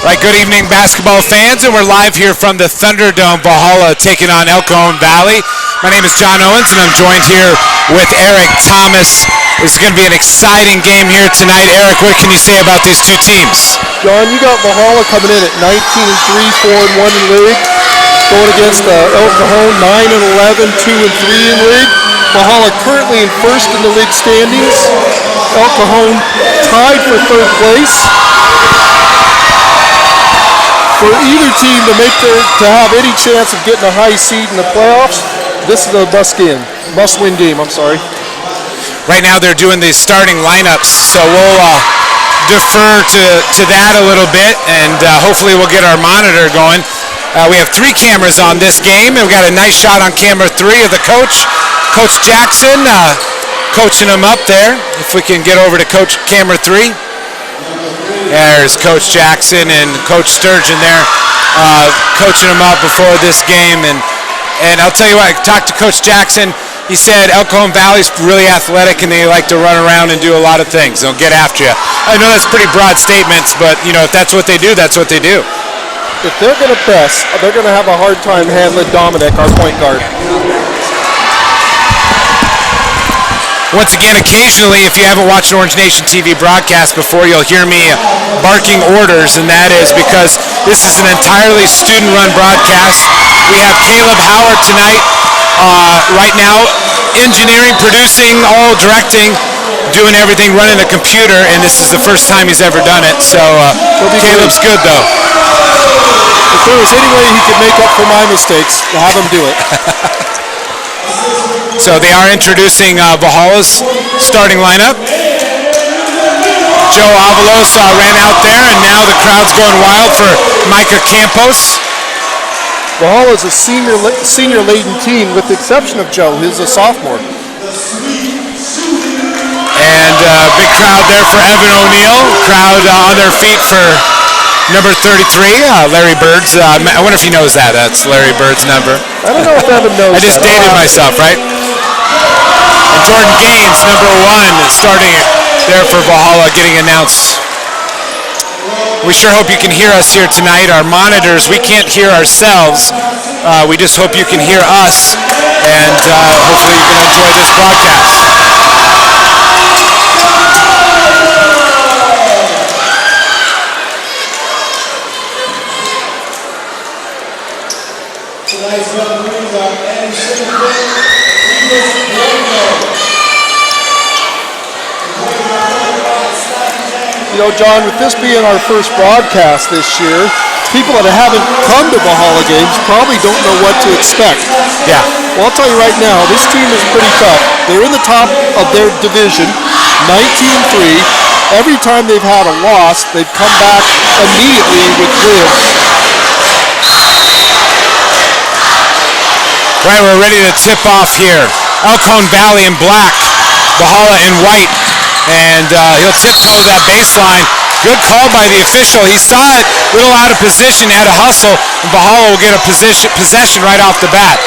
Right, good evening, basketball fans, and we're live here from the Thunderdome, Valhalla, taking on El Cajon Valley. My name is John Owens, and I'm joined here with Eric Thomas. This is going to be an exciting game here tonight. Eric, what can you say about these two teams? John, you got Valhalla coming in at 19-3, 4-1 in league, going against El Cajon 9-11, 2-3 in league. Valhalla currently in first in the league standings. El Cajon tied for third place. For either team to have any chance of getting a high seed in the playoffs, this is a must-win game. Right now they're doing the starting lineups, so we'll defer to that a little bit, and hopefully we'll get our monitor going. We have 3 cameras on this game, and we've got a nice shot on camera 3 of the coach, Coach Jackson, coaching them up there. If we can get over to Coach camera 3. There's Coach Jackson and Coach Sturgeon there coaching them up before this game. And I'll tell you what, I talked to Coach Jackson. He said El Cajon Valley's really athletic and they like to run around and do a lot of things. They'll get after you. I know that's pretty broad statements, but you know, if that's what they do, that's what they do. If they're going to press, they're going to have a hard time handling Dominic, our point guard. Once again, occasionally, if you haven't watched an Orange Nation TV broadcast before, you'll hear me barking orders, and that is because this is an entirely student-run broadcast. We have Caleb Howard tonight, right now, engineering, producing, all directing, doing everything, running the computer, and this is the first time he's ever done it, so Caleb's good, though. If there was any way he could make up for my mistakes, have him do it. So they are introducing Valhalla's starting lineup. Joe Avalos ran out there, and now the crowd's going wild for Micah Campos. Valhalla's a senior-laden team, with the exception of Joe, who's a sophomore. And big crowd there for Evan O'Neill. Crowd on their feet for number 33, Larry Bird's. I wonder if he knows that. That's Larry Bird's number. I don't know if Evan knows. I just dated myself, right? And Jordan Gaines, number 1, starting there for Valhalla, getting announced. We sure hope you can hear us here tonight. Our monitors, we can't hear ourselves. We just hope you can hear us, and hopefully you can enjoy this broadcast. You know, John, with this being our first broadcast this year, people that haven't come to Valhalla games probably don't know what to expect. Yeah. Well, I'll tell you right now, this team is pretty tough. They're in the top of their division, 19-3. Every time they've had a loss, they've come back immediately with wins. Right, we're ready to tip off here. El Cajon Valley in black, Valhalla in white. And he'll tiptoe that baseline. Good call by the official. He saw it a little out of position, had to hustle, and Valhalla will get a possession right off the bat.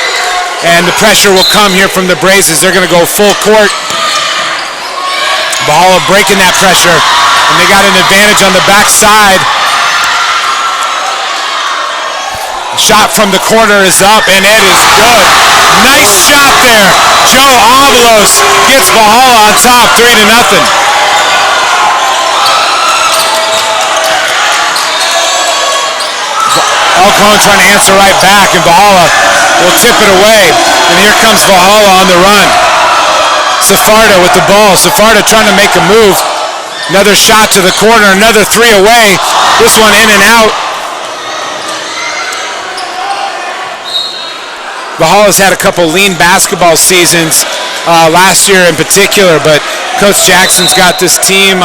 And the pressure will come here from the Brazes. They're going to go full court. Valhalla breaking that pressure, and they got an advantage on the backside. Shot from the corner is up, and it is good. Nice shot there. Joe Avalos gets Valhalla on top, 3-0. El Cajon trying to answer right back, and Valhalla will tip it away. And here comes Valhalla on the run. Safarda with the ball. Safarda trying to make a move. Another shot to the corner, another 3 away. This one in and out. Valhalla's had a couple lean basketball seasons last year in particular, but Coach Jackson's got this team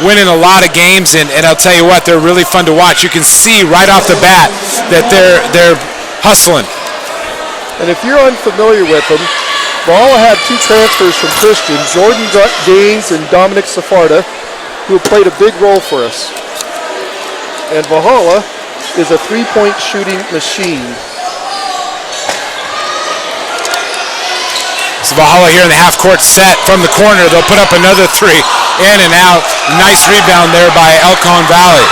winning a lot of games, and I'll tell you what, they're really fun to watch. You can see right off the bat that they're hustling. And if you're unfamiliar with them, Valhalla had 2 transfers from Christian, Jordan Gaines and Dominic Safarda, who played a big role for us. And Valhalla is a 3-point shooting machine. So Valhalla here in the half-court set from the corner. They'll put up another 3, in and out. Nice rebound there by El Cajon Valley.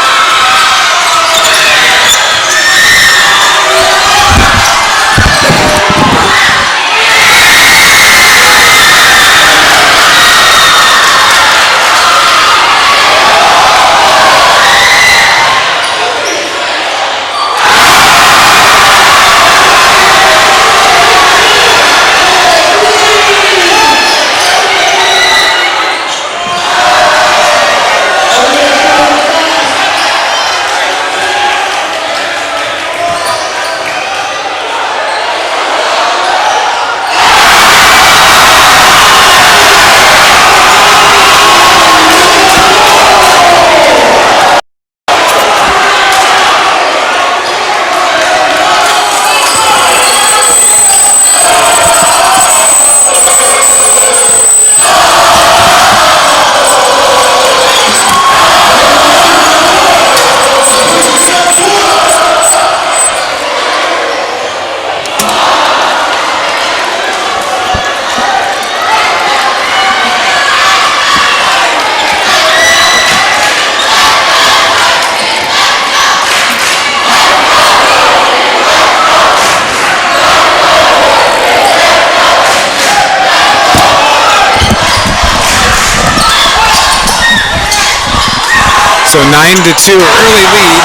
So 9-2 early lead.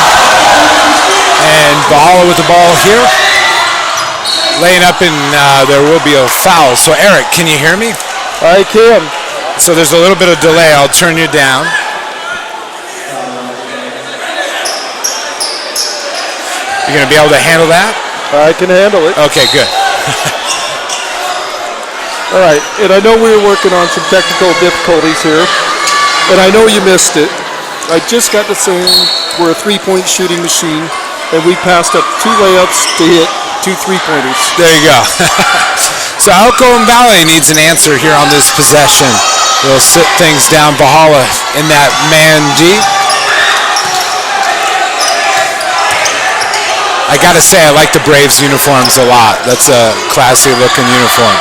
And Valhalla with the ball here. Laying up, and there will be a foul. So Eric, can you hear me? I can. So there's a little bit of delay. I'll turn you down. You're going to be able to handle that? I can handle it. Okay, good. All right, and I know we were working on some technical difficulties here, and I know you missed it. I just got to saying we're a three-point shooting machine, and we passed up 2 layups to hit 2 3-pointers. There you go. So Elko Valley needs an answer here on this possession. They'll sit things down. Valhalla in that man G. I gotta say, I like the Braves uniforms a lot. That's a classy looking uniform.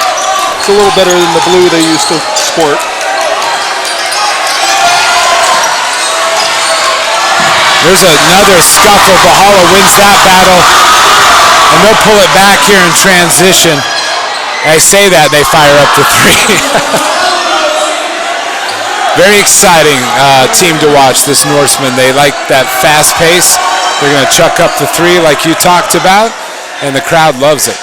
It's a little better than the blue they used to sport. There's another scuffle. Valhalla wins that battle, and they'll pull it back here in transition. I say that, they fire up the 3. Very exciting team to watch, this Norseman. They like that fast pace. They're going to chuck up the 3 like you talked about, and the crowd loves it.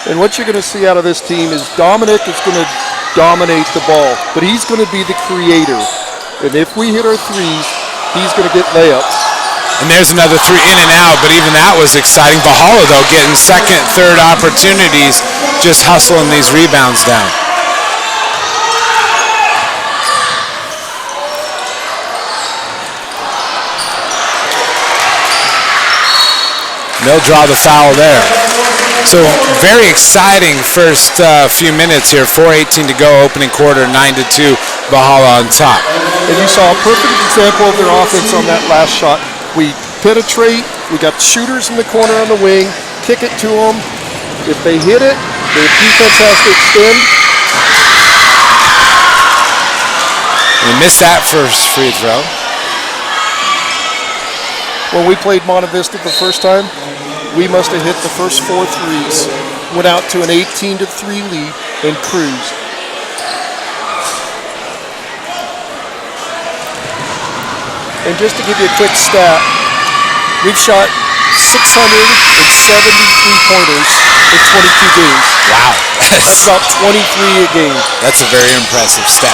And what you're going to see out of this team is Dominic is going to dominate the ball, but he's going to be the creator. And if we hit our 3s, he's going to get layups. And there's another 3 in and out, but even that was exciting. Valhalla, though, getting second, third opportunities, just hustling these rebounds down. They'll draw the foul there. So very exciting first few minutes here. 4:18 to go, opening quarter, 9-2, Valhalla on top. And you saw a perfect example of their offense on that last shot. We penetrate, we got shooters in the corner on the wing, kick it to them. If they hit it, their defense has to extend. We missed that first free throw. When we played Monte Vista the first time, we must have hit the first 4 threes, went out to an 18-3 lead, and cruised. And just to give you a quick stat, we've shot 673 pointers in 22 games. Wow. That's about 23 a game. That's a very impressive stat.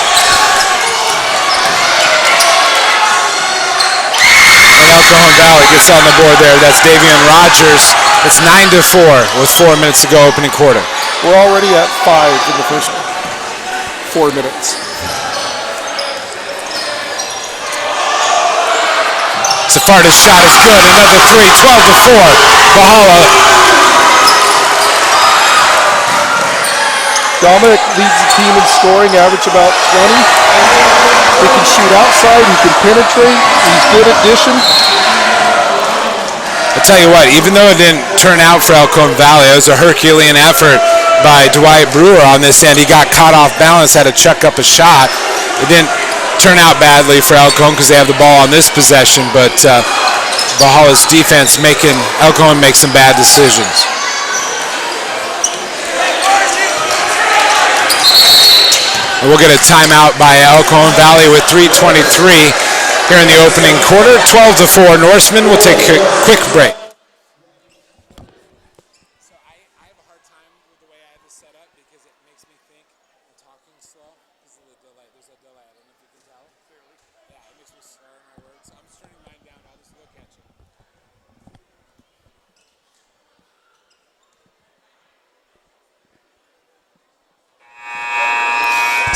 And Cajon Valley gets on the board there. That's Davian Rogers. It's 9-4 with 4 minutes to go, opening quarter. We're already at 5 in the first 4 minutes. Safarda's shot is good. Another 3, 12-4. Valhalla. Dominic leads the team in scoring, average about 20. He can shoot outside, he can penetrate, he's good at dishing. I'll tell you what, even though it didn't turn out for Elko Valley, it was a Herculean effort by Dwight Brewer on this end. He got caught off balance, had to chuck up a shot. It didn't turn out badly for Elko because they have the ball on this possession, but Valhalla's defense making Elko make some bad decisions. And we'll get a timeout by Elko Valley with 3:23 here in the opening quarter. 12-4 Norseman. We'll take a quick break. So I have a hard time with the way I have this set up because it makes me think I'm talking slow because of the delay. There's a delay. I don't know if you can tell. Clearly. Yeah, it makes me slow in my words. I'm just turning mine down. I'll just look at you.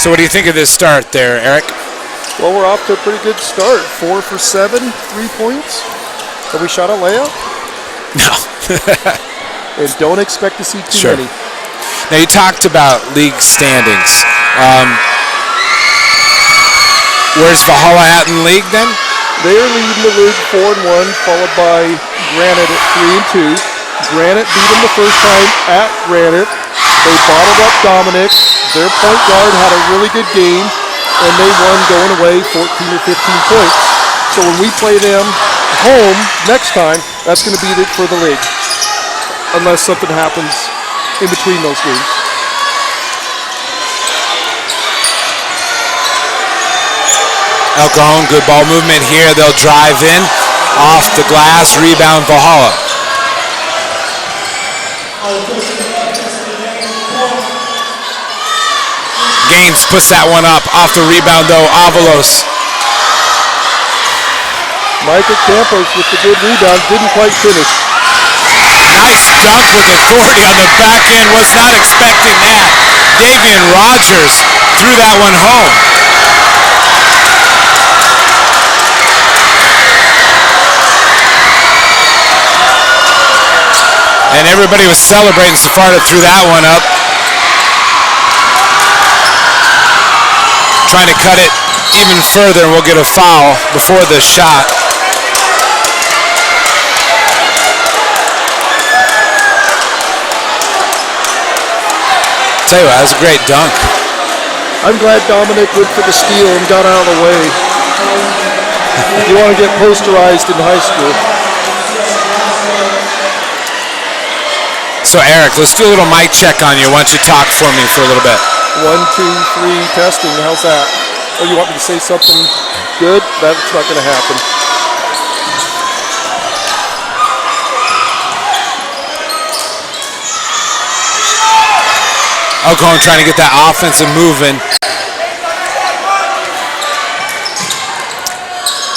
So what do you think of this start there, Eric? Well, we're off to a pretty good start. 4 for 7, 3 points. Have we shot a layup? No. And don't expect to see too many. Now you talked about league standings. Where's Valhalla at in the league then? They're leading the league 4-1, followed by Granite at 3-2. Granite beat them the first time at Granite. They bottled up Dominic. Their point guard had a really good game, and they won going away 14 or 15 points. So when we play them home next time, that's going to be it for the league, unless something happens in between those games. El Cajon, good ball movement here. They'll drive in, off the glass, rebound Valhalla. Gaines puts that one up, off the rebound though, Avalos. Michael Campos with the good rebound, didn't quite finish. Nice dunk with authority on the back end, was not expecting that. Davian Rogers threw that one home. And everybody was celebrating. Sepharda threw that one up. Trying to cut it even further, and we'll get a foul before the shot. Tell you what, that was a great dunk. I'm glad Dominic went for the steal and got out of the way. You want to get posterized in high school. So Eric, let's do a little mic check on you. Why don't you talk for me for a little bit? 1, 2, 3, testing. How's that? Oh, you want me to say something good? That's not going to happen. Cajon trying to get that offensive moving.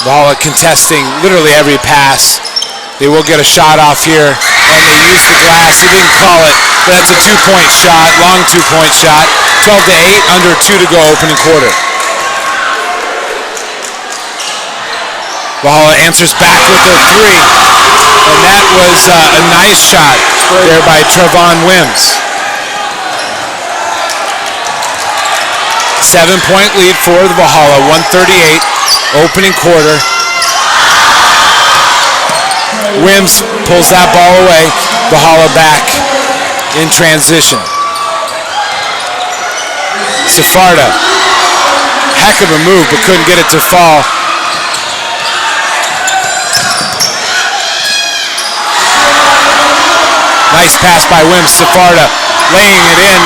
Valhalla contesting literally every pass. They will get a shot off here, and they use the glass. He didn't call it, but that's a two-point shot, long two-point shot. 12-8, under 2 to go, opening quarter. Valhalla answers back with their three, and that was a nice shot there by Trevon Wims. 7-point lead for the Valhalla, 138, opening quarter. Wims pulls that ball away. Valhalla back in transition. Sepharda, heck of a move, but couldn't get it to fall. Nice pass by Wims. Sepharda laying it in.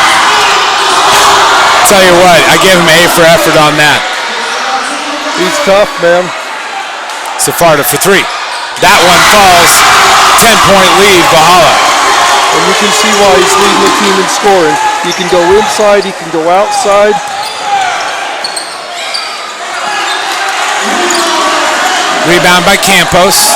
Tell you what, I give him A for effort on that. He's tough, man. Sepharda for three. That one falls. 10-point lead, Valhalla. And you can see why he's leading the team in scoring. He can go inside, he can go outside. Rebound by Campos.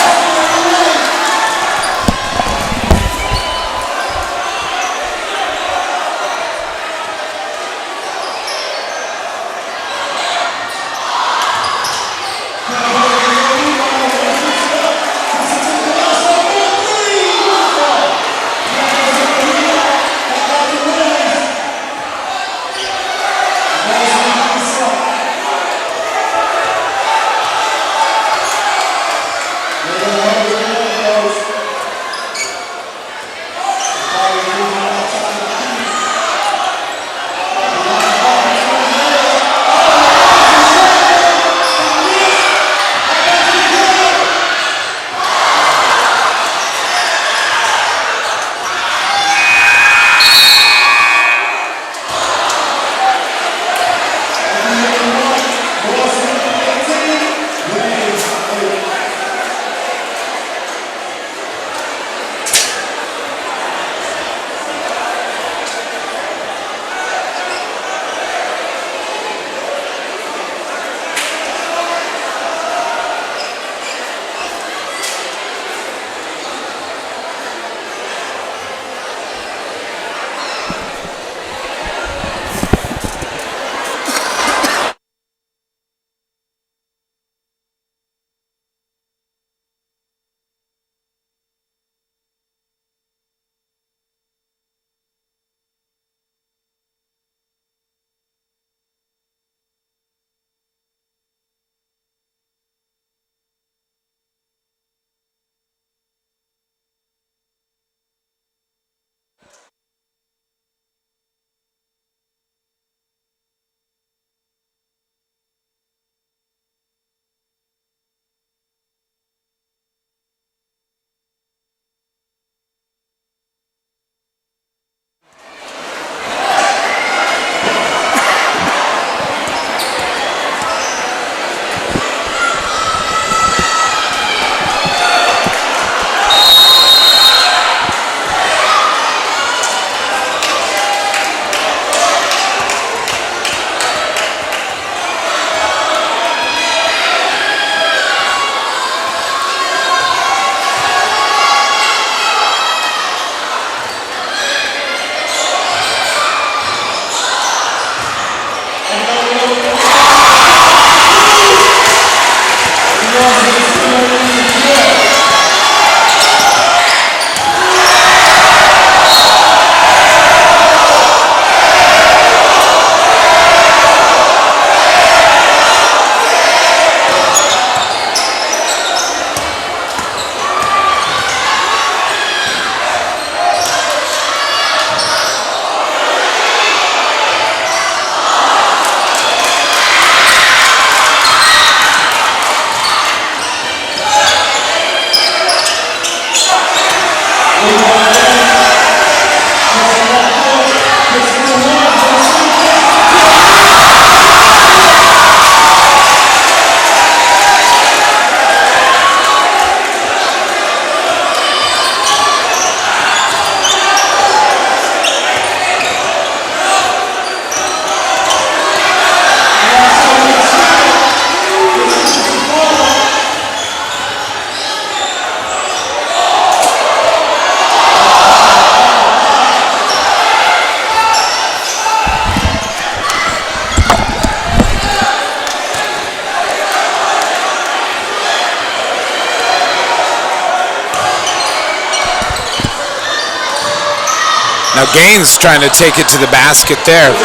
Now Gaines trying to take it to the basket there. And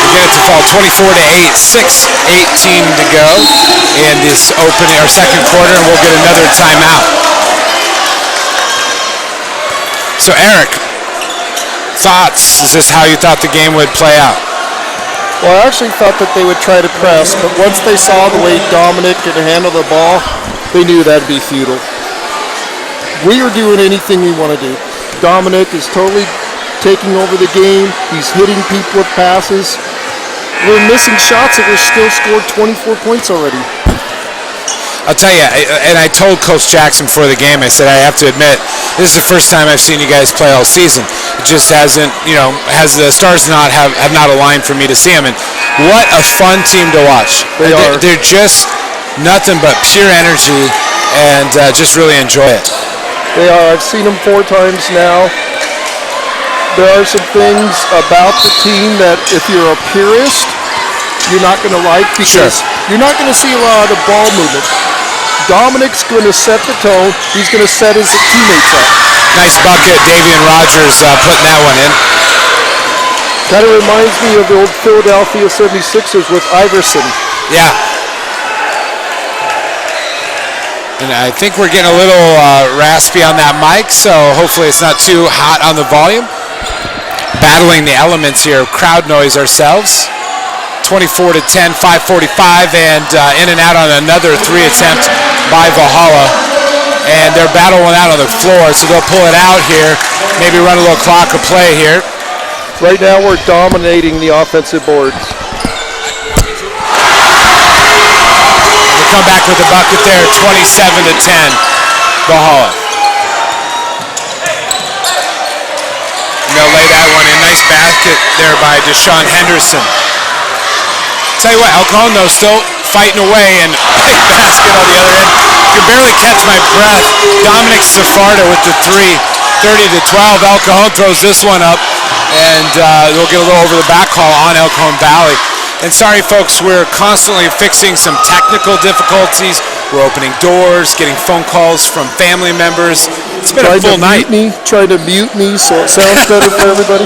we get it to fall 24-8, 6:18 to go in this opening or second quarter, and we'll get another timeout. So Eric, thoughts? Is this how you thought the game would play out? Well, I actually thought that they would try to press, but once they saw the way Dominic could handle the ball, they knew that'd be futile. We are doing anything we want to do. Dominic is totally taking over the game. He's hitting people with passes. We're missing shots that we're still scored 24 points already. I'll tell you, and I told Coach Jackson before the game, I said, I have to admit, this is the first time I've seen you guys play all season. It just hasn't, has the stars have not aligned for me to see them. And what a fun team to watch. They're just nothing but pure energy, and just really enjoy it. They are. I've seen them 4 times now. There are some things about the team that if you're a purist, you're not going to like, because you're not going to see a lot of ball movement. Dominic's going to set the tone. He's going to set his teammates up. Nice bucket, Davian Rogers putting that one in. Kind of reminds me of the old Philadelphia 76ers with Iverson. Yeah. And I think we're getting a little raspy on that mic, so hopefully it's not too hot on the volume. Battling the elements here, crowd noise ourselves. 24-10, 5:45, and in and out on another 3 attempt by Valhalla. And they're battling out on the floor, so they'll pull it out here, maybe run a little clock of play here. Right now we're dominating the offensive boards. We'll come back with a bucket there, 27-10, Valhalla. And they'll lay that one in. Nice basket there by Deshaun Henderson. Tell you what, El Cajon though still fighting away, and big basket on the other end. You can barely catch my breath. Dominic Safarda with the 3, 30-12. El Cajon throws this one up, and they'll get a little over the back call on El Cajon Valley. And sorry folks, we're constantly fixing some technical difficulties. We're opening doors, getting phone calls from family members. It's been a full night. Trying to mute me so it sounds better for everybody.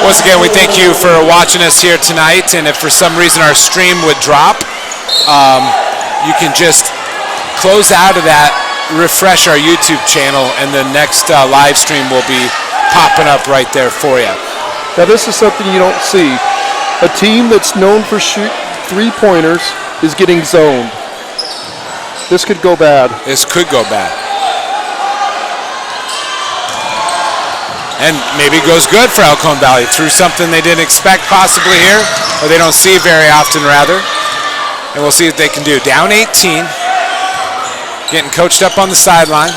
Once again, we thank you for watching us here tonight, and if for some reason our stream would drop, you can just close out of that, refresh our YouTube channel, and the next live stream will be popping up right there for you. Now this is something you don't see. A team that's known for shoot 3-pointers is getting zoned. This could go bad. This could go bad. And maybe it goes good for El Cajon Valley. Through something they didn't expect possibly here, or they don't see very often rather. And we'll see what they can do. Down 18. Getting coached up on the sideline.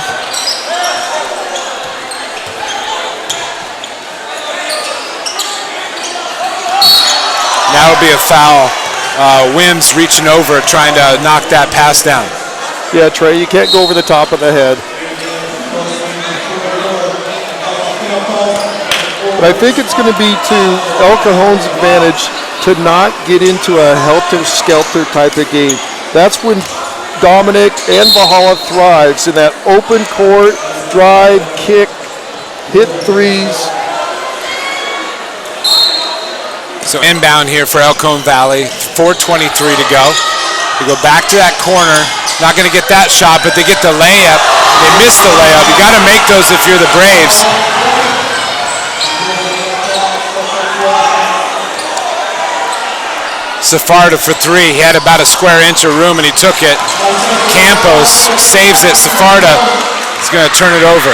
Now it'll be a foul. Wims reaching over, trying to knock that pass down. Yeah, Trey, you can't go over the top of the head. But I think it's going to be to El Cajon's advantage to not get into a helter-skelter type of game. That's when Dominic and Valhalla thrives, in that open court, drive, kick, hit threes. So inbound here for El Cajon Valley, 4:23 to go. They go back to that corner, not going to get that shot, but they get the layup. They miss the layup. You got to make those if you're the Braves. Safarda for 3. He had about a square inch of room and he took it. Campos saves it. Safarda is going to turn it over.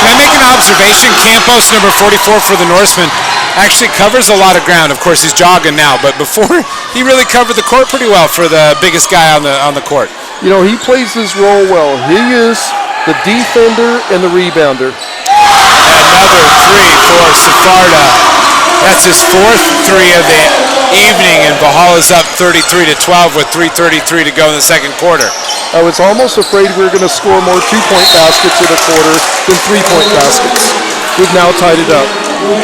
Can I make an observation? Campos, number 44 for the Norseman, actually covers a lot of ground. Of course, he's jogging now, but before he really covered the court pretty well for the biggest guy on the court. You know, he plays his role well. He is the defender and the rebounder. Another 3 for Safarda. That's his 4th 3 of the evening, and Valhalla's up 33-12 with 3:33 to go in the second quarter. I was almost afraid we were going to score more 2-point baskets in a quarter than 3-point baskets. We've now tied it up.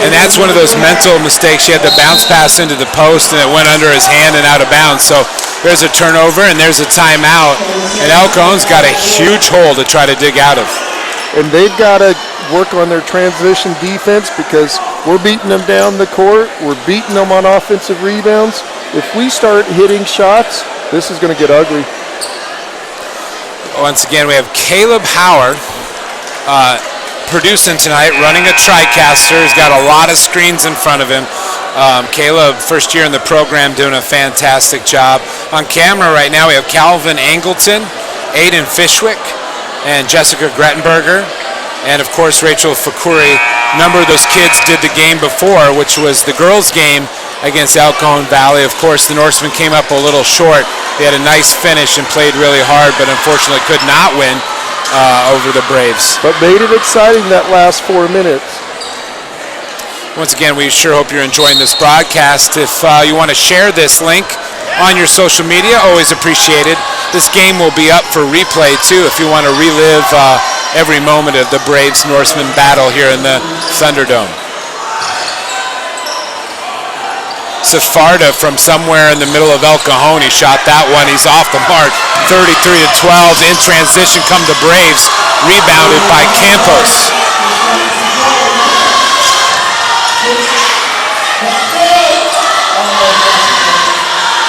And that's one of those mental mistakes. He had the bounce pass into the post, and it went under his hand and out of bounds. So there's a turnover, and there's a timeout. And El Cajon's got a huge hole to try to dig out of. And they've got to work on their transition defense because we're beating them down the court. We're beating them on offensive rebounds. If we start hitting shots, this is going to get ugly. Once again, we have Caleb Howard producing tonight, running a TriCaster. He's got a lot of screens in front of him. Caleb, first year in the program, doing a fantastic job. On camera right now, we have Calvin Angleton, Aiden Fishwick, and Jessica Grettenberger, and of course Rachel Fakuri. A number of those kids did the game before, which was the girls' game against El Cajon Valley. Of course, the Norsemen came up a little short. They had a nice finish and played really hard, but unfortunately could not win over the Braves. But made it exciting that last 4 minutes. Once again, we sure hope you're enjoying this broadcast. If you want to share this link on your social media, always appreciated. This game will be up for replay too if you want to relive every moment of the Braves-Norsemen battle here in the Thunderdome. Safarda from somewhere in the middle of El Cajon, he shot that one. He's off the mark. 33-12 in transition come the Braves, rebounded by Campos.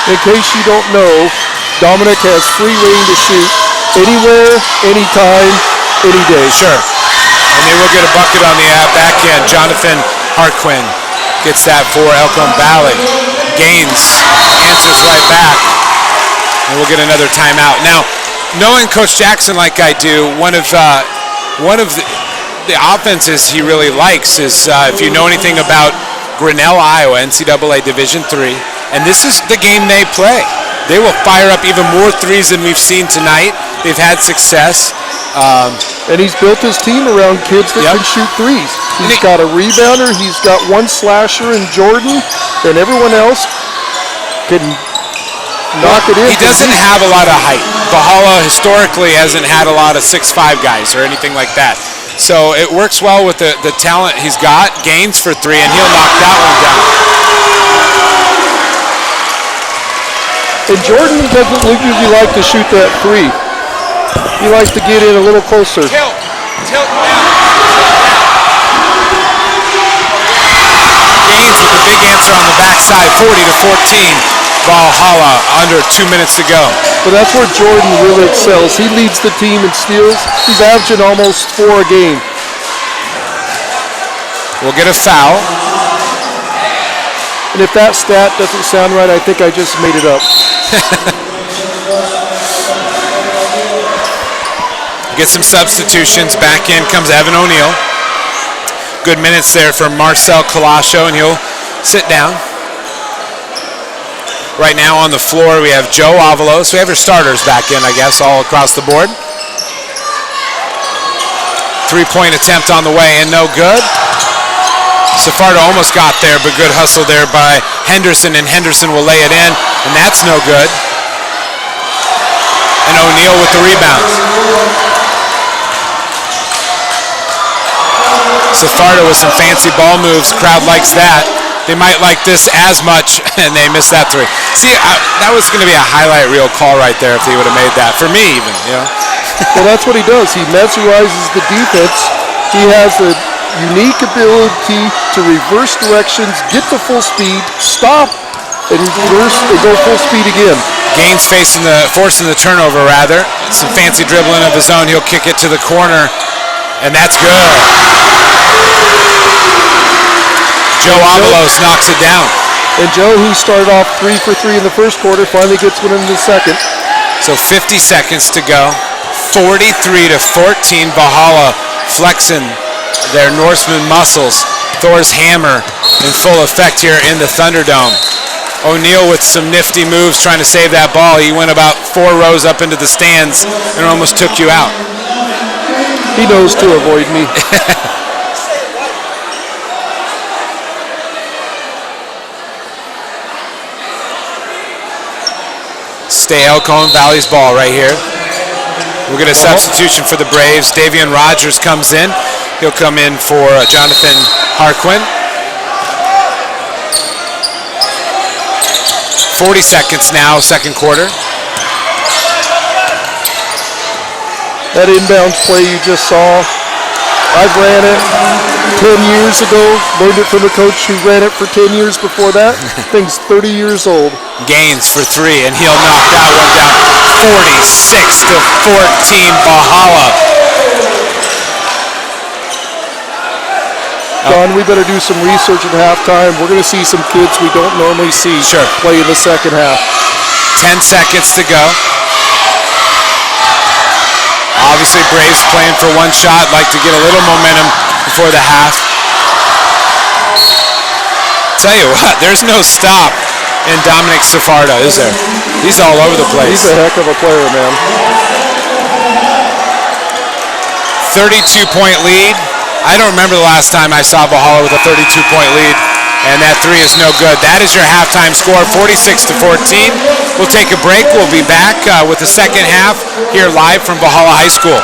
In case you don't know, Dominic has free reign to shoot anywhere, anytime, any day. Sure. And they will get a bucket on the back end. Jonathan Harquin gets that for El Cajon Valley. Gaines answers right back. And we'll get another timeout. Now, knowing Coach Jackson like I do, one of the offenses he really likes is, if you know anything about Grinnell, Iowa, NCAA Division III, and this is the game they play. They will fire up even more threes than we've seen tonight. They've had success. And he's built his team around kids that can shoot threes. He's got a rebounder, he's got one slasher in Jordan, and everyone else can knock it in. He doesn't have a lot of height. Valhalla historically hasn't had a lot of 6'5" guys or anything like that. So it works well with the talent he's got. Gaines for three, and he'll knock that one down. And Jordan doesn't usually like to shoot that three. He likes to get in a little closer. Tilt down. Gaines with the big answer on the backside, 40-14. Valhalla under 2 minutes to go. But that's where Jordan really excels. He leads the team in steals. He's averaging almost 4 a game. We'll get a foul. And if that stat doesn't sound right, I think I just made it up. Get some substitutions. Back in comes Evan O'Neill. Good minutes there for Marcel Colascio, and he'll sit down. Right now on the floor we have Joe Avalos. We have our starters back in, I guess, all across the board. 3-point attempt on the way and no good. Safarda almost got there, but good hustle there by Henderson, and Henderson will lay it in, and that's no good. And O'Neill with the rebound. Safarda with some fancy ball moves. Crowd likes that. They might like this as much, and they missed that three. See, that was going to be a highlight reel call right there if he would have made that. For me, even, you know. Well, that's what he does. He mesmerizes the defense. He has a unique ability to reverse directions, get to full speed, stop, and reverse and go full speed again. Gaines forcing the turnover, rather. Some fancy dribbling of his own. He'll kick it to the corner, and that's good. Joe Avalos knocks it down. And Joe, who started off 3 for 3 in the first quarter, finally gets one in the second. So 50 seconds to go. 43-14. Valhalla flexing their Norseman muscles. Thor's hammer in full effect here in the Thunderdome. O'Neill with some nifty moves trying to save that ball. He went about 4 rows up into the stands and almost took you out. He knows to avoid me. Stay El Cajon Valley's ball right here. We'll get a substitution for the Braves. Davian Rogers comes in. He'll come in for Jonathan Harquin. 40 seconds now, second quarter. That inbounds play you just saw, I've ran it 10 years ago, learned it from a coach who ran it for 10 years before that. Thing's 30 years old. Gaines for three, and he'll knock that one down. 46-14, Valhalla. John, we better do some research at halftime. We're going to see some kids we don't normally see play in the second half. 10 seconds to go. Obviously, Braves playing for one shot, like to get a little momentum before the half. Tell you what, there's no stop in Dominic Safarda, is there? He's all over the place. He's a heck of a player, man. 32-point lead. I don't remember the last time I saw Valhalla with a 32-point lead, and that three is no good. That is your halftime score, 46-14. We'll take a break. We'll be back with the second half here live from Valhalla High School.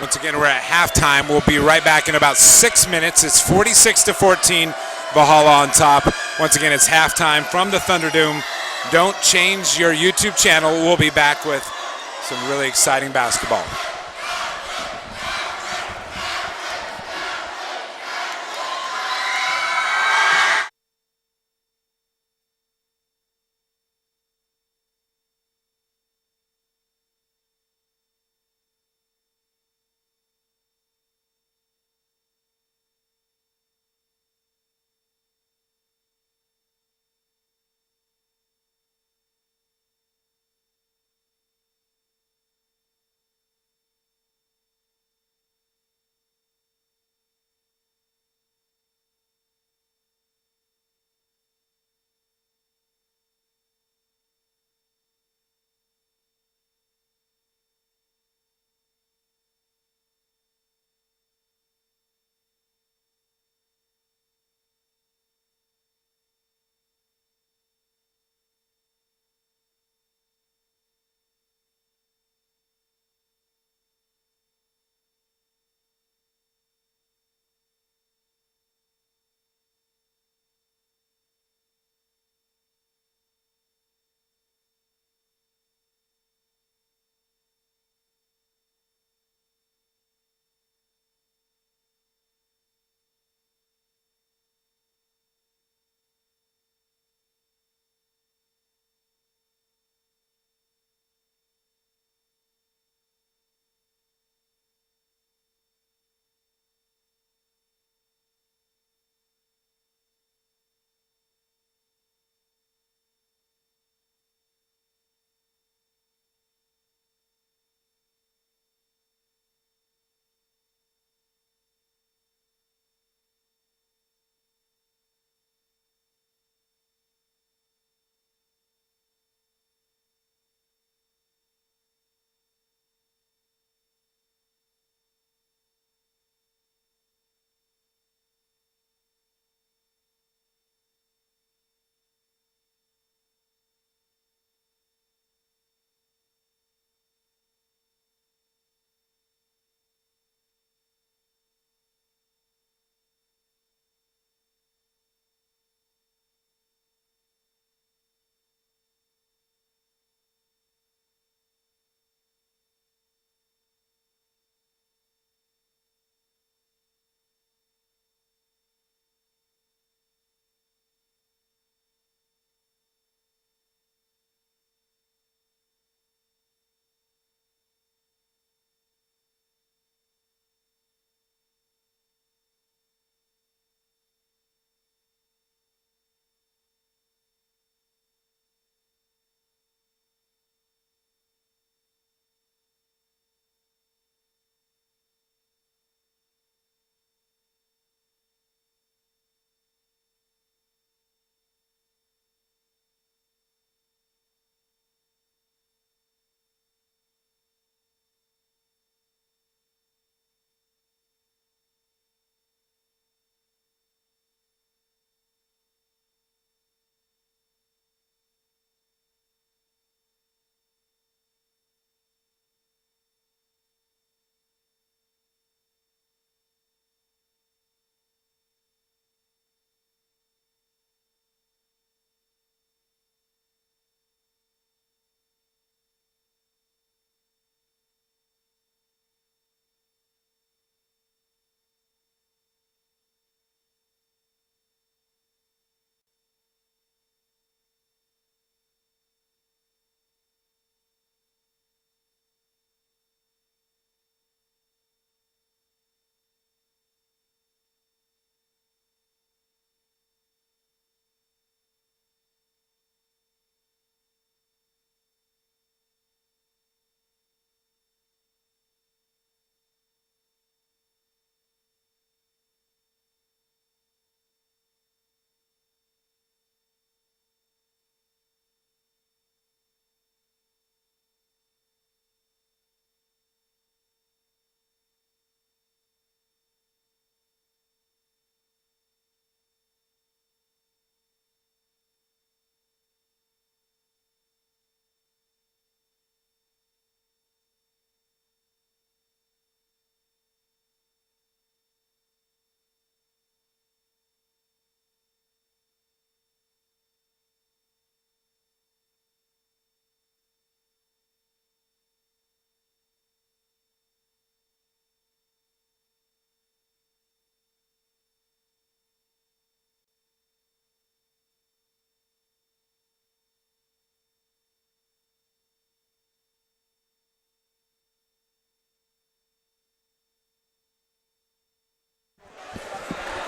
Once again, we're at halftime. We'll be right back in about 6 minutes. It's 46-14, Valhalla on top. Once again, it's halftime from the Thunderdome. Don't change your YouTube channel. We'll be back with some really exciting basketball.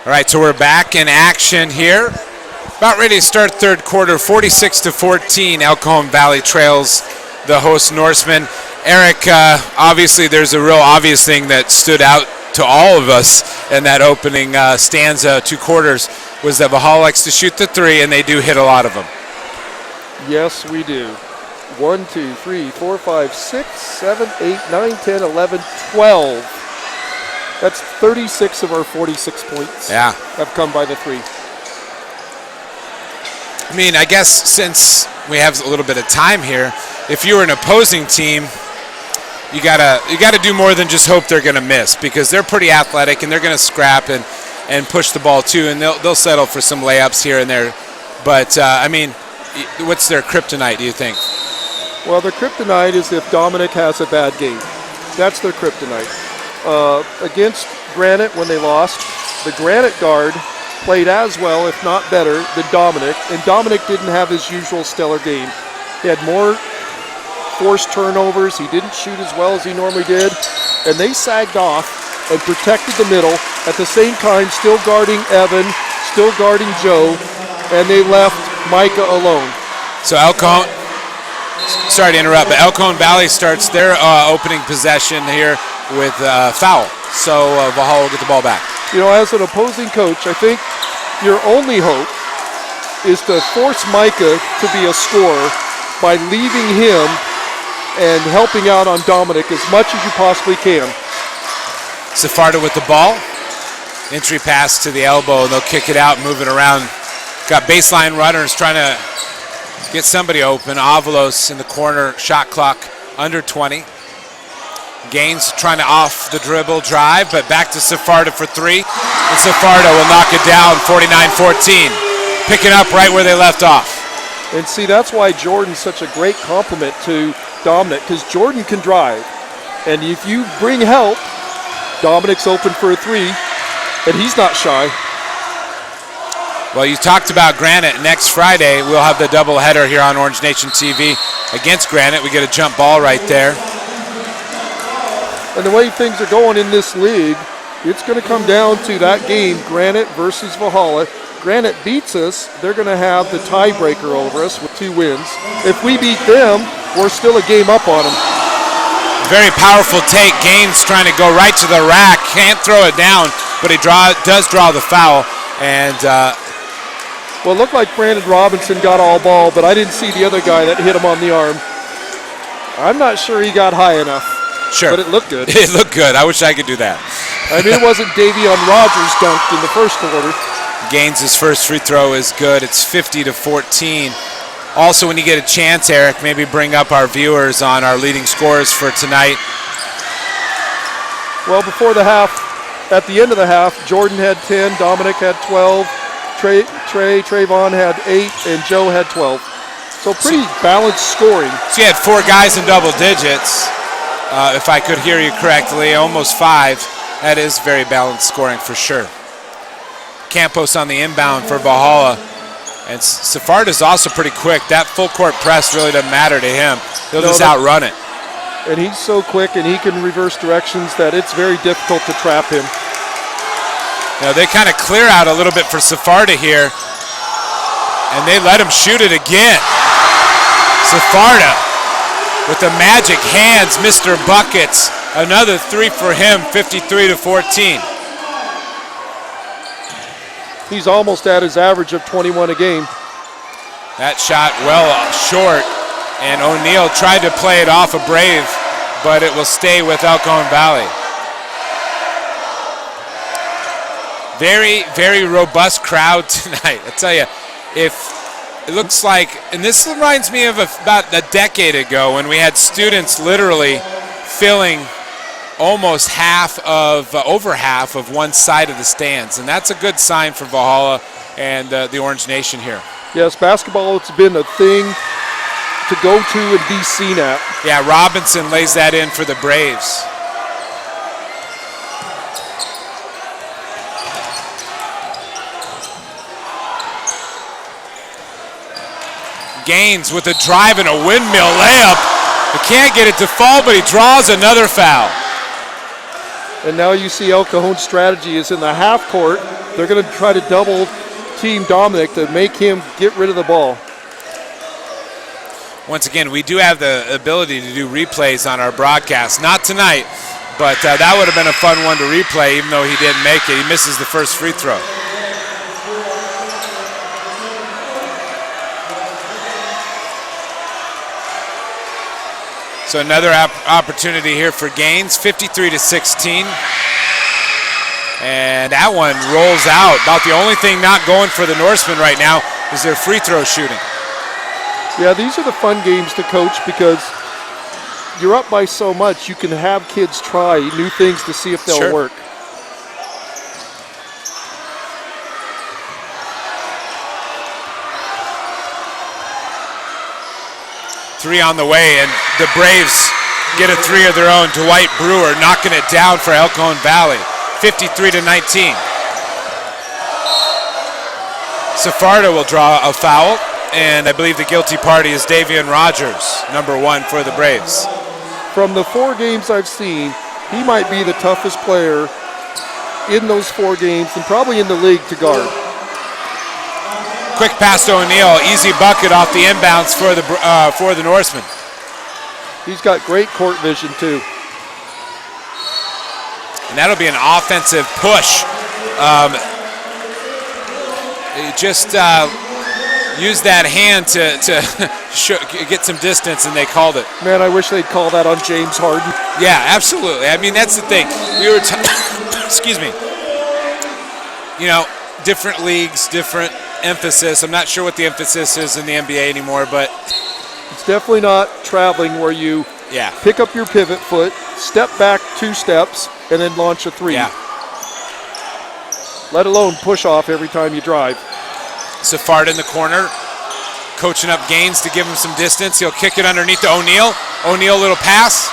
All right, so we're back in action here. About ready to start third quarter, 46-14. El Cajon Valley trails the host Norsemen. Eric, obviously there's a real obvious thing that stood out to all of us in that opening stanza, 2 quarters, was that Valhalla likes to shoot the 3, and they do hit a lot of them. Yes, we do. 1, 2, 3, 4, 5, 6, 7, 8, 9, 10, 11, 12. That's 36 of our 46 points have come by the 3. I mean, I guess since we have a little bit of time here, if you're an opposing team, you gotta do more than just hope they're gonna miss, because they're pretty athletic and they're gonna scrap and push the ball too, and they'll settle for some layups here and there. But I mean, what's their kryptonite, do you think? Well, their kryptonite is if Dominic has a bad game. That's their kryptonite. Against Granite when they lost, the Granite guard played as well, if not better, than Dominic, and Dominic didn't have his usual stellar game. He had more forced turnovers, he didn't shoot as well as he normally did, and they sagged off and protected the middle, at the same time still guarding Evan, still guarding Joe, and they left Micah alone. So El Cajon, sorry to interrupt, but El Cajon Valley starts their opening possession here with foul. So Valhalla will get the ball back. You know, as an opposing coach, I think your only hope is to force Micah to be a scorer by leaving him and helping out on Dominic as much as you possibly can. Safarda with the ball. Entry pass to the elbow, and they'll kick it out, move it around. Got baseline runners trying to get somebody open. Avalos in the corner, shot clock under 20. Gaines trying to off the dribble drive, but back to Safarda for 3. And Safarda will knock it down, 49-14. Picking up right where they left off. And see, that's why Jordan's such a great compliment to Dominic, because Jordan can drive. And if you bring help, Dominic's open for a 3, and he's not shy. Well, you talked about Granite. Next Friday, we'll have the doubleheader here on Orange Nation TV against Granite. We get a jump ball right there. And the way things are going in this league, it's going to come down to that game, Granite versus Valhalla. Granite beats us, they're going to have the tiebreaker over us with 2 wins. If we beat them, we're still a game up on them. Very powerful take. Gaines trying to go right to the rack. Can't throw it down, but he does draw the foul. And well, it looked like Brandon Robinson got all ball, but I didn't see the other guy that hit him on the arm. I'm not sure he got high enough. Sure. But it looked good. It looked good. I wish I could do that. I mean, it wasn't Davion Rogers dunked in the first quarter. Gaines' first free throw is good. It's 50-14. Also, when you get a chance, Eric, maybe bring up our viewers on our leading scorers for tonight. Well, before the half, at the end of the half, Jordan had 10, Dominic had 12, Trayvon had 8, and Joe had 12. So pretty balanced scoring. So you had 4 guys in double digits, if I could hear you correctly, almost 5. That is very balanced scoring for sure. Campos on the inbound for Valhalla. And Safarda's also pretty quick. That full court press really doesn't matter to him. He'll just outrun it. And he's so quick and he can reverse directions that it's very difficult to trap him. Now they kind of clear out a little bit for Safarda here. And they let him shoot it again. Safarda with the magic hands, Mr. Buckets. Another 3 for him, 53-14. He's almost at his average of 21 a game. That shot well short, and O'Neal tried to play it off of Brave, but it will stay with El Cajon Valley. Very, very robust crowd tonight. I tell you, if it looks like, and this reminds me of about a decade ago when we had students literally filling almost over half of one side of the stands, and that's a good sign for Valhalla and the Orange Nation here. Yes, basketball, it's been a thing to go to and be seen at. Yeah, Robinson lays that in for the Braves. Gaines with a drive and a windmill layup. He can't get it to fall, but he draws another foul. And now you see El Cajon's strategy is in the half court. They're going to try to double team Dominic to make him get rid of the ball. Once again, we do have the ability to do replays on our broadcast. Not tonight, but that would have been a fun one to replay, even though he didn't make it. He misses the first free throw. So another opportunity here for Gaines, 53-16. And that one rolls out. About the only thing not going for the Norsemen right now is their free throw shooting. Yeah, these are the fun games to coach because you're up by so much. You can have kids try new things to see if they'll work. Three on the way, and the Braves get a three of their own. Dwight Brewer knocking it down for El Cajon Valley, 53-19. Safarda will draw a foul, and I believe the guilty party is Davian Rogers, number 1 for the Braves. From the 4 games I've seen, he might be the toughest player in those 4 games and probably in the league to guard. Quick pass to O'Neal, easy bucket off the inbounds for the Norsemen. He's got great court vision too. And that'll be an offensive push. Just use that hand to get some distance, and they called it. Man, I wish they'd call that on James Harden. Yeah, absolutely. I mean, that's the thing. We were, excuse me. You know, different leagues, different emphasis. I'm not sure what the emphasis is in the NBA anymore, but it's definitely not traveling where you pick up your pivot foot, step back 2 steps, and then launch a 3. Yeah. Let alone push off every time you drive. Safard in the corner, coaching up Gaines to give him some distance. He'll kick it underneath to O'Neal. O'Neal, little pass.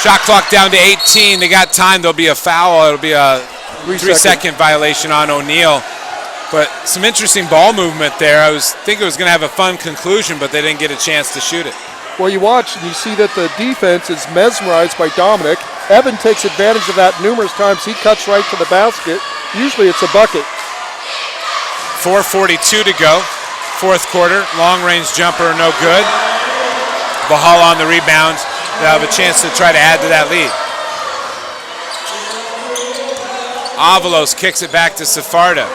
Shot clock down to 18. They got time. There'll be a foul. It'll be a 3-second violation on O'Neal. But some interesting ball movement there. I was thinking it was going to have a fun conclusion, but they didn't get a chance to shoot it. Well, you watch and you see that the defense is mesmerized by Dominic. Evan takes advantage of that numerous times. He cuts right to the basket. Usually it's a bucket. 4:42 to go. 4th quarter. Long-range jumper, no good. Valhalla on the rebound. They'll have a chance to try to add to that lead. Avalos kicks it back to Safarda.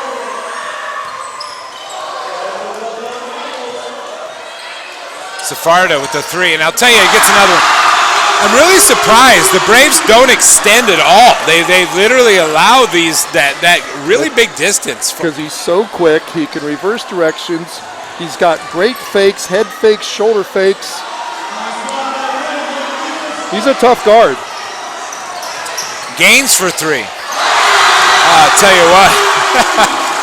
Safarda with the 3, and I'll tell you, he gets another one. I'm really surprised the Braves don't extend at all. They literally allow that really big distance. Because he's so quick, he can reverse directions. He's got great fakes, head fakes, shoulder fakes. He's a tough guard. Gaines for 3. I'll tell you what,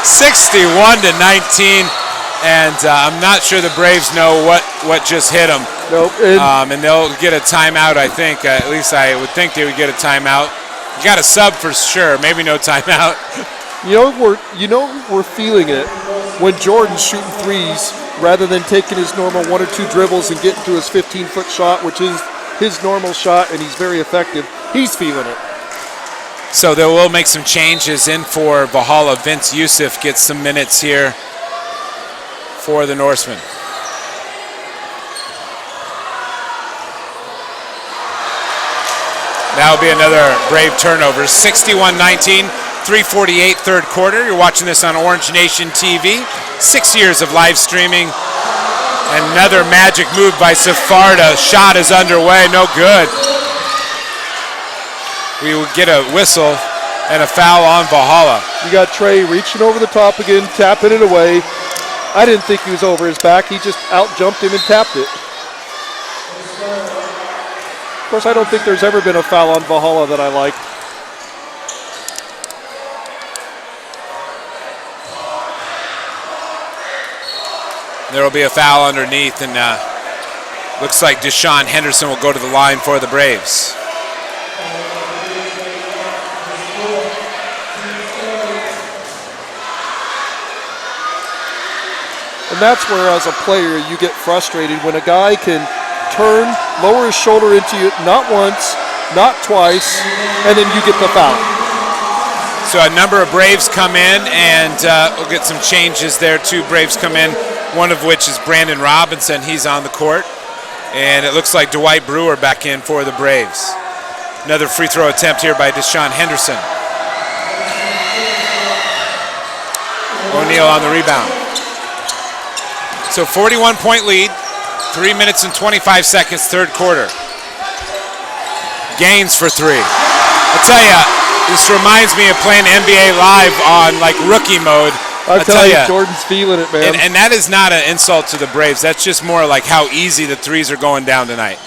61-19. And I'm not sure the Braves know what just hit them. Nope. And they'll get a timeout, I think. At least I would think they would get a timeout. You got a sub for sure. Maybe no timeout. We're feeling it when Jordan's shooting 3s rather than taking his normal 1 or 2 dribbles and getting to his 15-foot shot, which is his normal shot, and he's very effective. He's feeling it. So they will make some changes in for Valhalla. Vince Youssef gets some minutes here for the Norsemen. That'll be another Brave turnover. 61-19, 3:48 3rd quarter. You're watching this on Orange Nation TV. 6 years of live streaming. Another magic move by Safarda. Shot is underway, no good. We would get a whistle and a foul on Valhalla. You got Trey reaching over the top again, tapping it away. I didn't think he was over his back. He just out-jumped him and tapped it. Of course, I don't think there's ever been a foul on Valhalla that I liked. There will be a foul underneath, and looks like Deshaun Henderson will go to the line for the Braves. And that's where, as a player, you get frustrated when a guy can turn, lower his shoulder into you, not once, not twice, and then you get the foul. So a number of Braves come in, and we'll get some changes there. 2 Braves come in, one of which is Brandon Robinson. He's on the court. And it looks like Dwight Brewer back in for the Braves. Another free throw attempt here by Deshaun Henderson. O'Neal on the rebound. So 41-point lead, 3 minutes and 25 seconds, third quarter. Gaines for 3. I tell you, this reminds me of playing NBA Live on like rookie mode. I tell you, Jordan's feeling it, man. And that is not an insult to the Braves. That's just more like how easy the threes are going down tonight.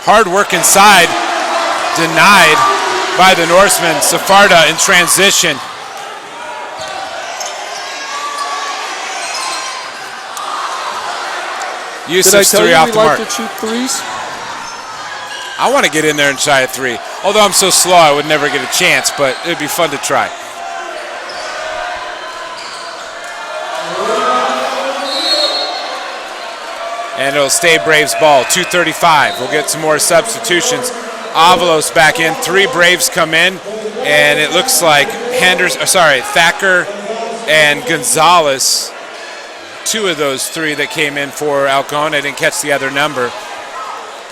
Hard work inside, denied by the Norseman. Safarda in transition. Yusuf's 3 off the mark. Did I tell you we like to shoot threes? I want to get in there and try a 3. Although I'm so slow, I would never get a chance, but it'd be fun to try. And it'll stay Braves ball, 2:35. We'll get some more substitutions. Avalos back in, 3 Braves come in, and it looks like Thacker and Gonzalez, 2 of those 3 that came in for El Cajon. I didn't catch the other number.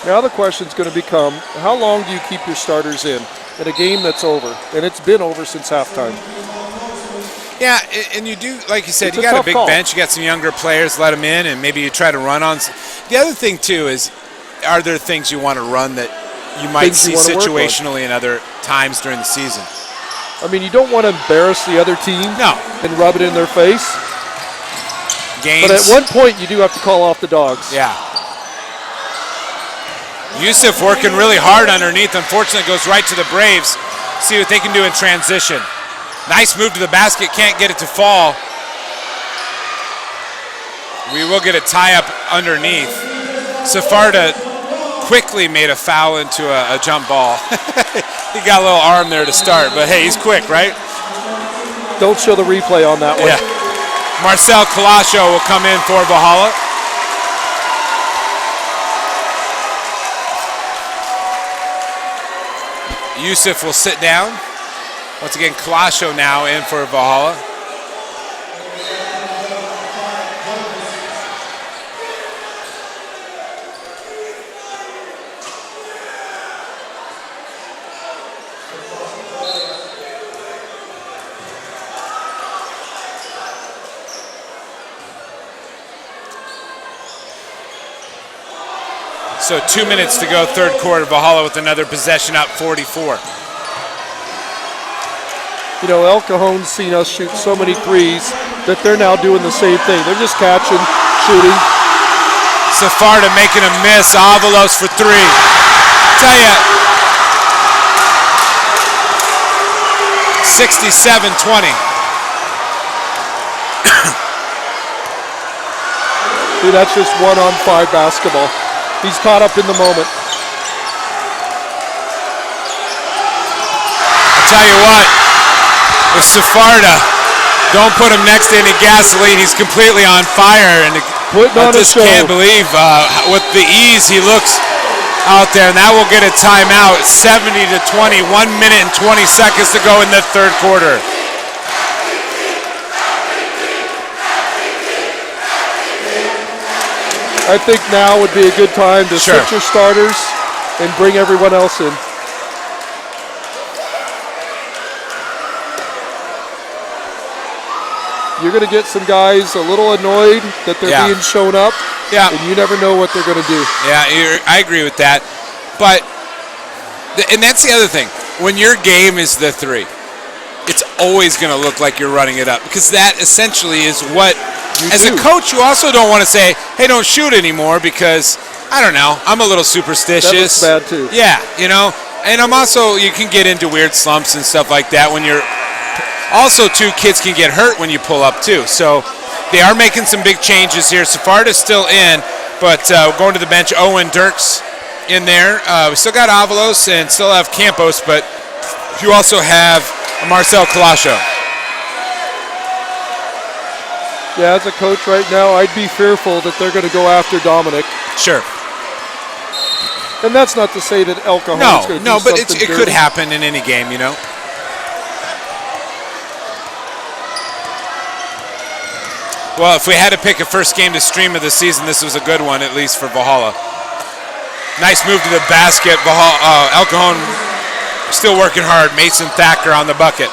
Now the question's going to become, how long do you keep your starters in a game that's over? And it's been over since halftime. Yeah, and you do, like you said, It's you got a big call. bench. You got some younger players, let them in, and maybe you try to run on. The other thing, too, is are there things you want to run that you might see situationally in other times during the season? I mean, you don't want to embarrass the other team and rub it in their face. Games. But at one point, you do have to call off the dogs. Yeah. Yusuf working really hard underneath. Unfortunately, goes right to the Braves. See what they can do in transition. Nice move to the basket. Can't get it to fall. We will get a tie-up underneath. Safarda quickly made a foul into a jump ball. He got a little arm there to start, but hey, he's quick, right? Don't show the replay on that one. Yeah. Marcel Kalasho will come in for Valhalla. Yusuf will sit down. Once again, Kalasho now in for Valhalla. So 2 minutes to go, third quarter. Valhalla with another possession up 44. You know, El Cajon's seen us shoot so many threes that they're now doing the same thing. They're just catching, shooting. Safarda making a miss. Avalos for 3. Tell ya, 67-20. Dude, that's just 1-on-5 basketball. He's caught up in the moment. I'll tell you what, with Safarda, don't put him next to any gasoline. He's completely on fire, and I just can't believe with the ease he looks out there, and that will get a timeout. 70-20, 1 minute and 20 seconds to go in the third quarter. I think now would be a good time to sit your starters and bring everyone else in. You're going to get some guys a little annoyed that they're being shown up, and you never know what they're going to do. Yeah, I agree with that. But, and that's the other thing. When your game is the 3, it's always going to look like you're running it up, because that essentially is what, as a coach, you also don't want to say, hey, don't shoot anymore, because, I don't know, I'm a little superstitious. That looks bad too. Yeah, you know, and I'm also, you can get into weird slumps and stuff like that when you're, also too, kids can get hurt when you pull up too. So they are making some big changes here. Safarda's still in, but going to the bench, Owen Dirks in there. We still got Avalos and still have Campos, but you also have Marcel Kalasho. Yeah, as a coach right now, I'd be fearful that they're going to go after Dominic. Sure. And that's not to say that El Cajon is going to No, do but something it could dirty. happen in any game, you know. Well, if we had to pick a first game to stream of the season, this was a good one, at least for Valhalla. Nice move to the basket. El Cajon still working hard. Mason Thacker on the bucket.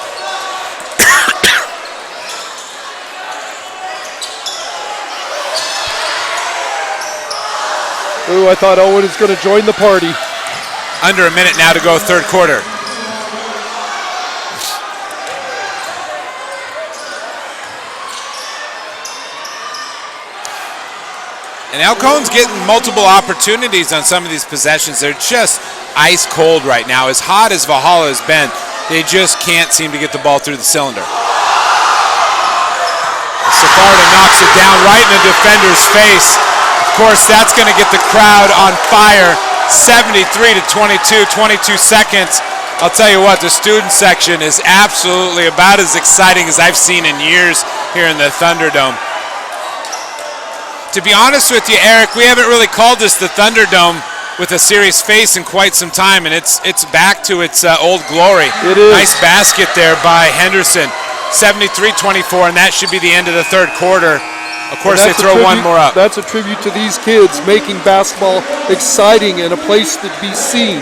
Ooh, I thought Owen is going to join the party. Under a minute now to go, third quarter. And El Cajon's getting multiple opportunities on some of these possessions. They're just ice cold right now. As hot as Valhalla has been, they just can't seem to get the ball through the cylinder. Safarda knocks it down right in the defender's face. Of course, that's going to get the crowd on fire. 73-22, 22 seconds. I'll tell you what, the student section is absolutely about as exciting as I've seen in years here in the Thunderdome. To be honest with you, Eric, we haven't really called this the Thunderdome with a serious face in quite some time, and it's back to its old glory. It is. Nice basket there by Henderson. 73-24, and that should be the end of the third quarter. Of course, they throw one more up. That's a tribute to these kids making basketball exciting and a place to be seen.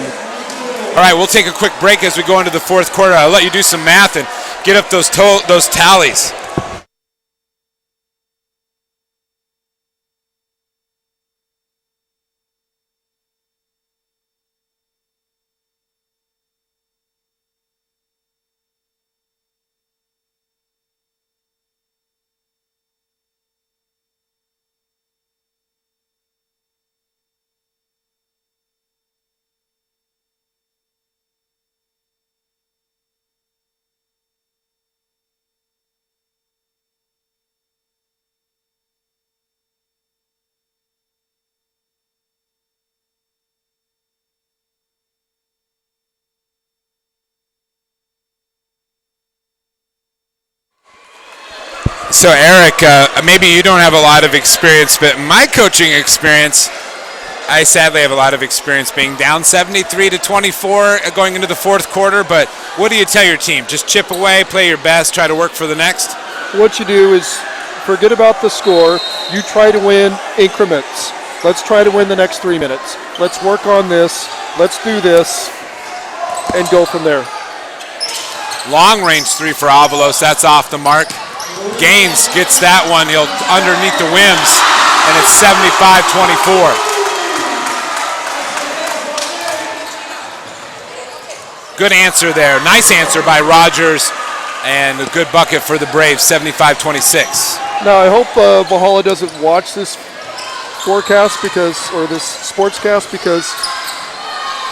All right, we'll take a quick break as we go into the fourth quarter. I'll let you do some math and get up those tallies. So, Eric, maybe you don't have a lot of experience, but my coaching experience, I sadly have a lot of experience being down 73-24 going into the fourth quarter. But what do you tell your team? Just chip away, play your best, try to work for the next? What you do is forget about the score. You try to win increments. Let's try to win the next 3 minutes. Let's work on this. Let's do this and go from there. Long range three for Avalos. That's off the mark. Gaines gets that one. He'll underneath the rims, and it's 75-24. Good answer there. Nice answer by Rogers, and a good bucket for the Braves, 75-26. Now, I hope Valhalla doesn't watch this forecast or this sportscast, because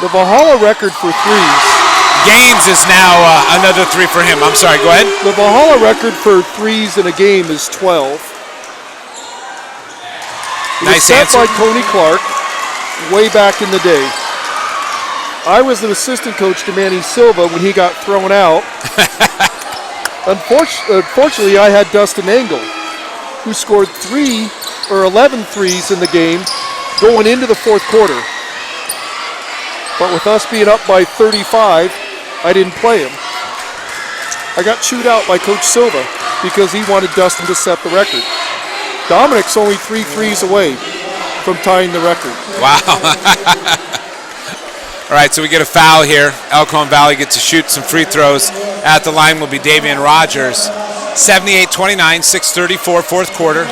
the Valhalla record for threes. Gaines is now another three for him. I'm sorry, go ahead. The Valhalla record for threes in a game is 12. It was set by Tony Clark way back in the day. I was an assistant coach to Manny Silva when he got thrown out. Unfortunately, I had Dustin Engel, who scored 11 threes in the game going into the fourth quarter. But with us being up by 35, I didn't play him. I got chewed out by Coach Silva because he wanted Dustin to set the record. Dominic's only 3 threes away from tying the record. Wow. All right, so we get a foul here. El Cajon Valley gets to shoot some free throws. At the line will be Davian Rogers. 78-29, 6:34, fourth quarter.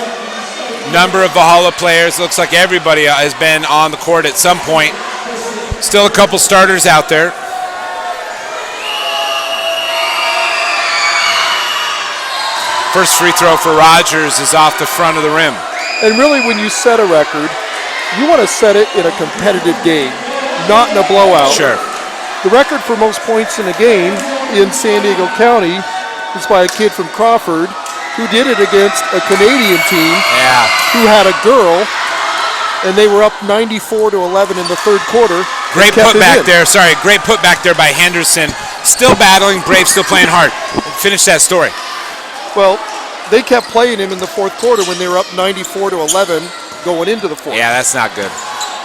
Number of Valhalla players. Looks like everybody has been on the court at some point. Still a couple starters out there. First free throw for Rogers is off the front of the rim. And really, when you set a record, you want to set it in a competitive game, not in a blowout. Sure. The record for most points in a game in San Diego County is by a kid from Crawford who did it against a Canadian team who had a girl, and they were up 94-11 in the third quarter. Great putback there. Sorry, great putback there by Henderson. Still battling, Braves still playing hard. Finish that story. Well, they kept playing him in the fourth quarter when they were up 94-11 going into the fourth. Yeah, that's not good.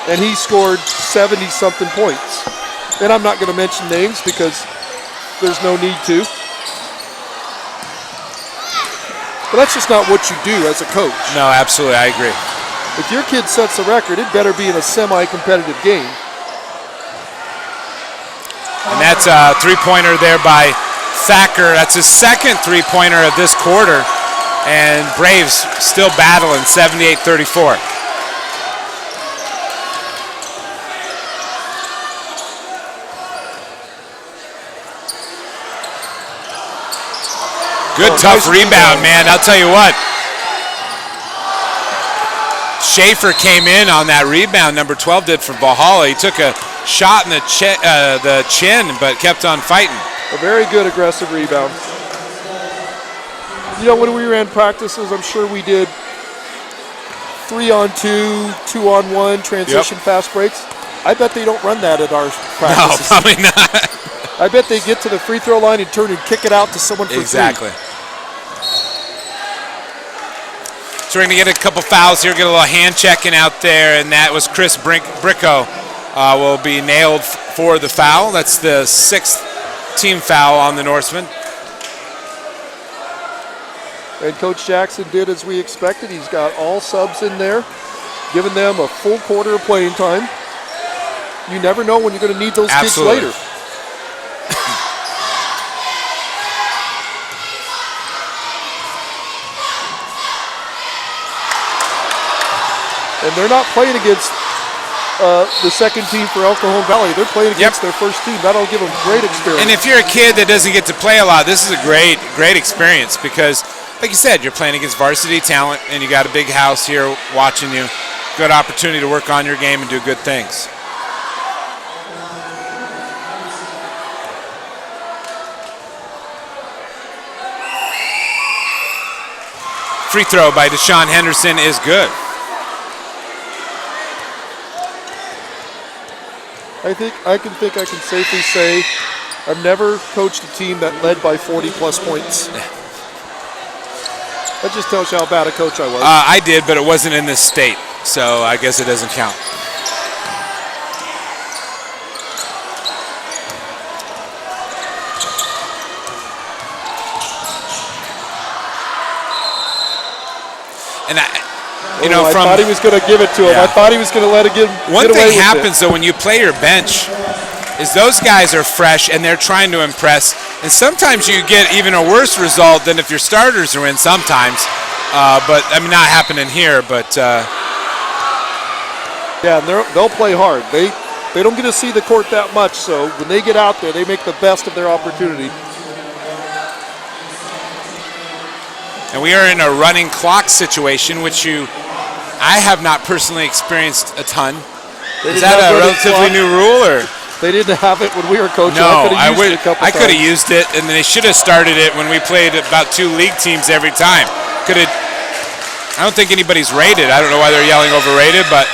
and he scored 70-something points. And I'm not going to mention names because there's no need to. But that's just not what you do as a coach. No, absolutely, I agree. If your kid sets a record, it better be in a semi-competitive game. And that's a three-pointer there by Thacker. That's his second three-pointer of this quarter. And Braves still battling 78-34. Good tough nice rebound, man. I'll tell you what. Schaefer came in on that rebound, number 12 did for Valhalla. He took a shot in the chin, but kept on fighting. A very good aggressive rebound. You know, when we ran practices, I'm sure we did 3-on-2, 2-on-1, transition fast breaks. I bet they don't run that at our practices. No, probably not. I bet they get to the free throw line and turn and kick it out to someone for Exactly. three. So we're going to get a couple fouls here, get a little hand checking out there, and that was Chris Bricko will be nailed for the foul. That's the 6th team foul on the Norseman. And Coach Jackson did as we expected. He's got all subs in there, giving them a full quarter of playing time. You never know when you're going to need those kids later. And they're not playing against the second team for El Cajon Valley. They're playing against their first team. That'll give them great experience. And if you're a kid that doesn't get to play a lot, this is a great experience because, like you said, you're playing against varsity talent and you got a big house here watching you. Good opportunity to work on your game and do good things. Free throw by Deshaun Henderson is good. I can safely say I've never coached a team that led by 40-plus points. That just tells you how bad a coach I was. I did, but it wasn't in this state, so I guess it doesn't count. And I thought he was going to give it to him. Yeah. I thought he was going to let it get One away thing with happens, though, when you play your bench is those guys are fresh and they're trying to impress. And sometimes you get even a worse result than if your starters are in sometimes. But, I mean, not happening here, but... Yeah, and they'll play hard. They don't get to see the court that much, so when they get out there, they make the best of their opportunity. And we are in a running clock situation, which I have not personally experienced a ton. Is that a relatively new rule, or? They didn't have it when we were coaching. No, I could have used it, and they should have started it when we played about 2 league teams every time. I don't think anybody's rated. I don't know why they're yelling overrated, but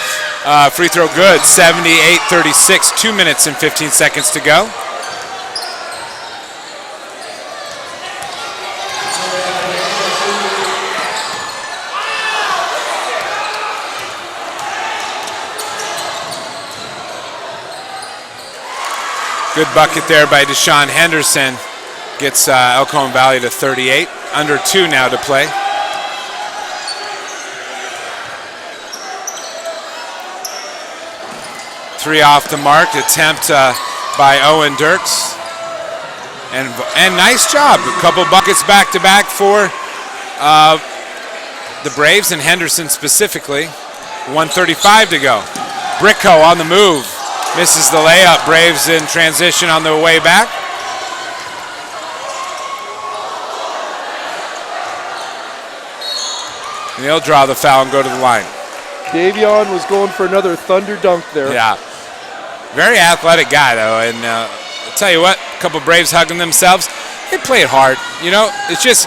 free throw good. 78-36, 2 minutes and 15 seconds to go. Good bucket there by Deshaun Henderson. Gets El Cajon Valley to 38. Under 2 now to play. Three off the mark. Attempt by Owen Dirks. And nice job. A couple buckets back to back for the Braves and Henderson specifically. 1:35 to go. Bricko on the move. Misses the layup. Braves in transition on the way back. And he'll draw the foul and go to the line. Davion was going for another thunder dunk there. Yeah. Very athletic guy, though. And I'll tell you what, a couple Braves hugging themselves. They played hard. You know, it's just,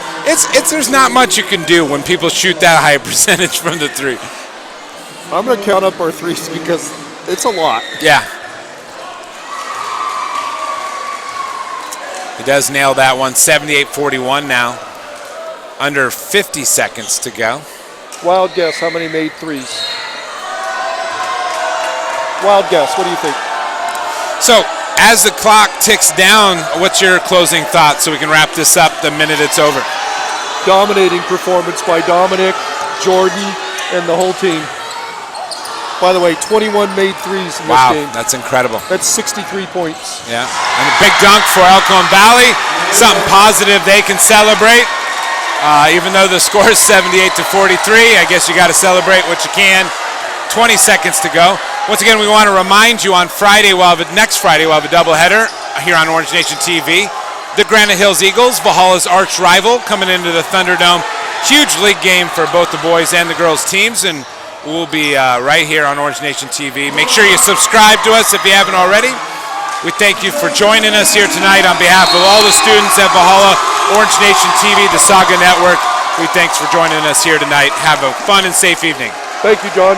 there's not much you can do when people shoot that high percentage from the three. I'm going to count up our threes because it's a lot. Yeah. He does nail that one. 78-41 now. Under 50 seconds to go. Wild guess how many made threes. Wild guess. What do you think? So, as the clock ticks down, what's your closing thought so we can wrap this up the minute it's over? Dominating performance by Dominic, Jordan, and the whole team. By the way, 21 made threes in this game. Wow, that's incredible. That's 63 points. Yeah, and a big dunk for Elkhorn Valley. Something positive they can celebrate. Even though the score is 78-43, I guess you got to celebrate what you can. 20 seconds to go. Once again, we want to remind you on Friday, next Friday, we'll have a doubleheader here on Orange Nation TV. The Granite Hills Eagles, Valhalla's arch rival, coming into the Thunderdome. Huge league game for both the boys and the girls teams, and we'll be right here on Orange Nation TV. Make sure you subscribe to us if you haven't already. We thank you for joining us here tonight on behalf of all the students at Valhalla, Orange Nation TV, the Saga Network. We thanks for joining us here tonight. Have a fun and safe evening. Thank you, John.